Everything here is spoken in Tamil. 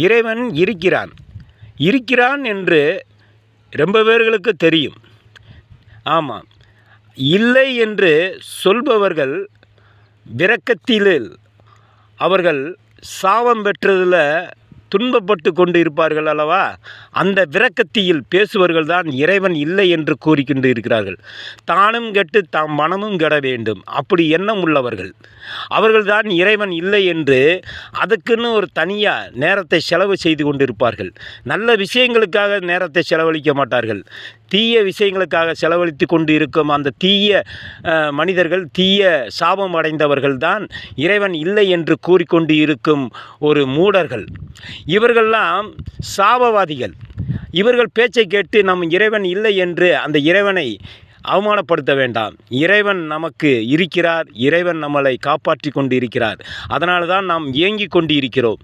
இறைவன் இருக்கிறான். இருக்கிறான் என்று ரொம்ப பேர்களுக்கு தெரியும். ஆமாம், இல்லை என்று சொல்பவர்கள் விரக்கத்தில் அவர்கள் சாபம் பெற்றதில் துன்பப்பட்டு கொண்டு இருப்பார்கள் அல்லவா? அந்த விரக்கத்தியில் பேசுவர்கள் தான் இறைவன் இல்லை என்று கூறிக்கொண்டு இருக்கிறார்கள். தானும் கெட்டு தாம் மனமும் கெட வேண்டும், அப்படி எண்ணம் உள்ளவர்கள் அவர்கள்தான் இறைவன் இல்லை என்று அதுக்குன்னு ஒரு தனியாக நேரத்தை செலவு செய்து கொண்டிருப்பார்கள். நல்ல விஷயங்களுக்காக நேரத்தை செலவழிக்க மாட்டார்கள். தீய விஷயங்களுக்காக செலவழித்து கொண்டு இருக்கும் அந்த தீய மனிதர்கள், தீய சாபம் அடைந்தவர்கள் தான் இறைவன் இல்லை என்று கூறிக்கொண்டு இருக்கும் ஒரு மூடர்கள். இவர்கள்லாம் சாபவாதிகள். இவர்கள் பேச்சை கேட்டு நம் இறைவன் இல்லை என்று அந்த இறைவனை அவமானப்படுத்த வேண்டாம். இறைவன் நமக்கு இருக்கிறார். இறைவன் நம்மளை காப்பாற்றி கொண்டு இருக்கிறார். அதனால தான் நாம் ஏங்கிக் கொண்டு இருக்கிறோம்.